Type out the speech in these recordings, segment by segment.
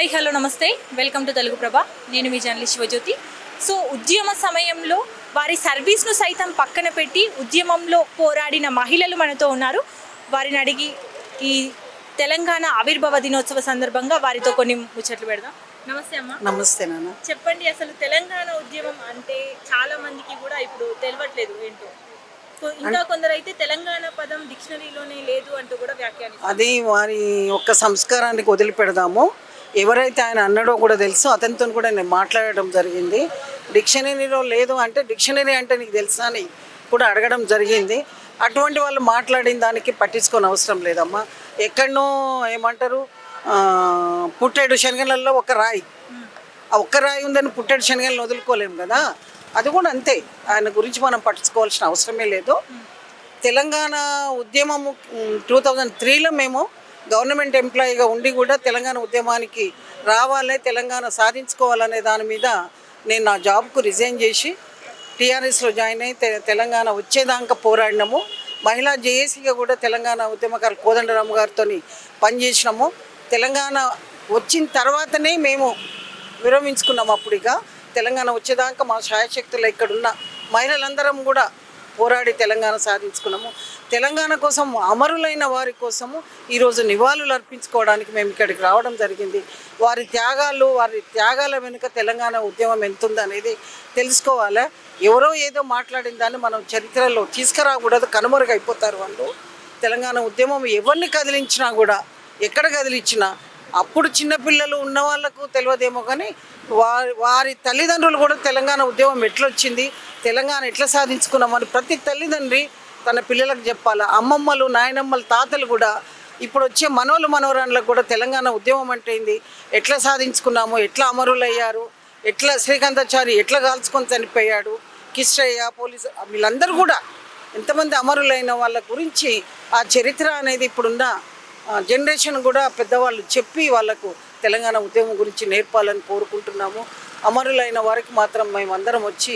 Hi hello నమస్తే welcome to Telugu ప్రభ. నేను మీ journalist Shivajyothi. So ఉద్యమ సమయంలో వారి సర్వీస్ను సైతం పక్కన పెట్టి ఉద్యమంలో పోరాడిన మహిళలు మనతో ఉన్నారు. వారిని అడిగి ఈ తెలంగాణ ఆవిర్భావ దినోత్సవ సందర్భంగా వారితో కొన్ని ముచ్చట్లు పెడదాం. నమస్తే అమ్మ. నమస్తే నాన్న. చెప్పండి, అసలు తెలంగాణ ఉద్యమం అంటే చాలా మందికి కూడా ఇప్పుడు తెలియట్లేదు ఏంటో. ఇంకా కొందరు అయితే తెలంగాణ పదం డిక్షనరీలోనే లేదు అంటూ కూడా వ్యాఖ్యానిస్తారు. అది వారి ఒక్క సంస్కారానికి వదిలిపెడదాము. ఎవరైతే ఆయన అన్నాడో కూడా తెలుసు, అతనితో కూడా నేను మాట్లాడడం జరిగింది. డిక్షనరీలో లేదు అంటే డిక్షనరీ అంటే నీకు తెలుసా అని కూడా అడగడం జరిగింది. అటువంటి వాళ్ళు మాట్లాడిన దానికి పట్టించుకొని అవసరం లేదమ్మా. ఎక్కడనో ఏమంటారు, పుట్టేడు శనగలలో ఒక రాయి, ఆ ఒక్క రాయి ఉందని పుట్టేడు శనగలను వదులుకోలేము కదా. అది కూడా అంతే, ఆయన గురించి మనం పట్టించుకోవాల్సిన అవసరమే లేదు. తెలంగాణ ఉద్యమము 2003లో మేము గవర్నమెంట్ ఎంప్లాయీగా ఉండి కూడా తెలంగాణ ఉద్యమానికి రావాలి, తెలంగాణ సాధించుకోవాలనే దాని మీద నేను నా జాబ్కు రిజైన్ చేసి టీఆర్ఎస్లో జాయిన్ అయ్యి తెలంగాణ వచ్చేదాకా పోరాడినాము. మహిళా జేఏసీగా కూడా తెలంగాణ ఉద్యమకారు కోదండరాము గారితో పనిచేసినాము. తెలంగాణ వచ్చిన తర్వాతనే మేము విరమించుకున్నాము. అప్పుడిగా తెలంగాణ వచ్చేదాకా మా శాయశక్తులు ఇక్కడున్న మహిళలందరం కూడా పోరాడి తెలంగాణ సాధించుకున్నాము. తెలంగాణ కోసం అమరులైన వారి కోసము ఈరోజు నివాళులు అర్పించుకోవడానికి మేము ఇక్కడికి రావడం జరిగింది. వారి త్యాగాల వెనుక తెలంగాణ ఉద్యమం ఎంతుందో అనేది తెలుసుకోవాలి. ఎవరో ఏదో మాట్లాడిన దాన్ని మనం చరిత్రలో తీసుకురాకూడదు, కనుమరుగైపోతారు వాళ్ళు. తెలంగాణ ఉద్యమం ఎవరిని కదిలించినా కూడా, ఎక్కడ కదిలించినా అప్పుడు చిన్నపిల్లలు ఉన్న వాళ్ళకు తెలియదేమో కానీ వారి తల్లిదండ్రులు కూడా తెలంగాణ ఉద్యమం ఎట్లొచ్చింది, తెలంగాణ ఎట్లా సాధించుకున్నామని ప్రతి తల్లిదండ్రి తన పిల్లలకు చెప్పాలి. అమ్మమ్మలు, నాయనమ్మలు, తాతలు కూడా ఇప్పుడు వచ్చే మనవరాళ్ళకు కూడా తెలంగాణ ఉద్యమం అంటే ఏంది, ఎట్లా సాధించుకున్నాము, ఎట్లా అమరులయ్యారు, ఎట్లా శ్రీకాంతాచారి ఎట్లా కాల్చుకొని చనిపోయాడు, కిష్టయ్య, పోలీసు, వీళ్ళందరూ కూడా ఎంతమంది అమరులైన వాళ్ళ గురించి ఆ చరిత్ర అనేది ఇప్పుడున్న జనరేషన్ కూడా పెద్దవాళ్ళు చెప్పి వాళ్ళకు తెలంగాణ ఉద్యమం గురించి నేర్పాలని కోరుకుంటున్నాము. అమరులైన వారికి మాత్రం మేమందరం వచ్చి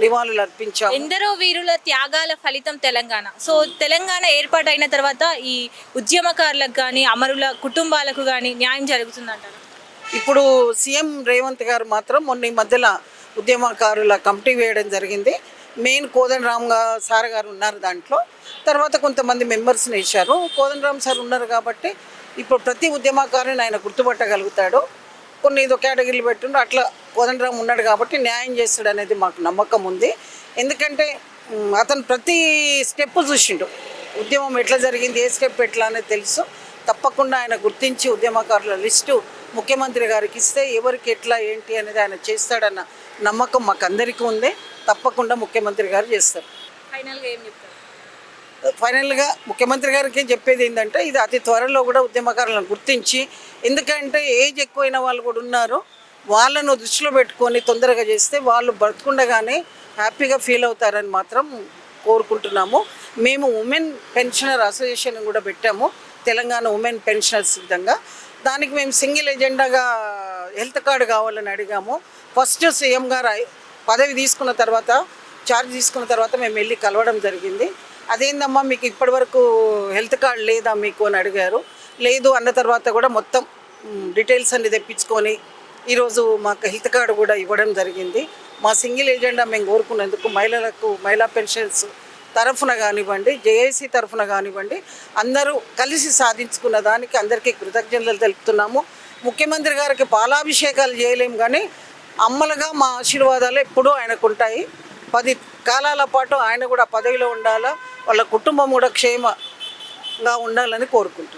నివాళులు అర్పించాము. ఎందరో వీరుల త్యాగాల ఫలితం తెలంగాణ. సో తెలంగాణ ఏర్పాటైన తర్వాత ఈ ఉద్యమకారులకు కానీ అమరుల కుటుంబాలకు కానీ న్యాయం జరుగుతుందంటారు. ఇప్పుడు సీఎం రేవంత్ గారు మాత్రం మొన్న ఈ మధ్యలో ఉద్యమకారుల కమిటీ వేయడం జరిగింది. మెయిన్ కోదండరామ్ సార్ గారు ఉన్నారు దాంట్లో. తర్వాత కొంతమంది మెంబర్స్ని వేశారు. కోదండరామ్ సార్ ఉన్నారు కాబట్టి ఇప్పుడు ప్రతి ఉద్యమకారుని ఆయన గుర్తుపట్టగలుగుతాడు. కొన్ని ఏదో కేటగిరీలు పెట్టుండో అట్లా కోదండరామ్ ఉన్నాడు కాబట్టి న్యాయం చేస్తాడు అనేది మాకు నమ్మకం ఉంది. ఎందుకంటే అతను ప్రతి స్టెప్ చూసిండు, ఉద్యమం ఎట్లా జరిగింది, ఏ స్టెప్ ఎట్లా అనేది తెలుసు. తప్పకుండా ఆయన గుర్తించి ఉద్యమకారుల లిస్టు ముఖ్యమంత్రి గారికి ఇస్తే ఎవరికి ఎట్లా ఏంటి అనేది ఆయన చేస్తాడన్న నమ్మకం మాకు అందరికీ ఉంది. తప్పకుండా ముఖ్యమంత్రి గారు చేస్తారు. ఫైనల్గా ఏం చెప్తారు? ఫైనల్గా ముఖ్యమంత్రి గారికి చెప్పేది ఏంటంటే, ఇది అతి త్వరలో కూడా ఉద్యమకారులను గుర్తించి, ఎందుకంటే ఏజ్ ఎక్కువైన వాళ్ళు కూడా ఉన్నారు, వాళ్ళను దృష్టిలో పెట్టుకొని తొందరగా చేస్తే వాళ్ళు బ్రతకుండగానే హ్యాపీగా ఫీల్ అవుతారని మాత్రం కోరుకుంటున్నాము. మేము ఉమెన్ పెన్షనర్ అసోసియేషన్ కూడా పెట్టాము, తెలంగాణ ఉమెన్ పెన్షనర్స్ విధంగా. దానికి మేము సింగిల్ ఎజెండాగా హెల్త్ కార్డు కావాలని అడిగాము. ఫస్ట్ సీఎం గారు పదవి తీసుకున్న తర్వాత, ఛార్జ్ తీసుకున్న తర్వాత మేము వెళ్ళి కలవడం జరిగింది. అదేందమ్మా మీకు ఇప్పటివరకు హెల్త్ కార్డు లేదా మీకు అని అడిగారు. లేదు అన్న తర్వాత కూడా మొత్తం డీటెయిల్స్ అన్ని తెప్పించుకొని ఈరోజు మాకు హెల్త్ కార్డు కూడా ఇవ్వడం జరిగింది. మా సింగిల్ ఏజెండా మేము కోరుకున్నందుకు మహిళా పెన్షన్స్ తరఫున కానివ్వండి, జేఏసీ తరఫున కానివ్వండి, అందరూ కలిసి సాధించుకున్న దానికి అందరికీ కృతజ్ఞతలు తెలుపుతున్నాము. ముఖ్యమంత్రి గారికి పాలాభిషేకాలు చేయలేము కానీ అమ్మలుగా మా ఆశీర్వాదాలు ఎప్పుడూ ఆయనకు ఉంటాయి. 10 కాలాల పాటు ఆయన కూడా పదవిలో ఉండాలా, వాళ్ళ కుటుంబం కూడా క్షేమంగా ఉండాలని కోరుకుంటున్నాను.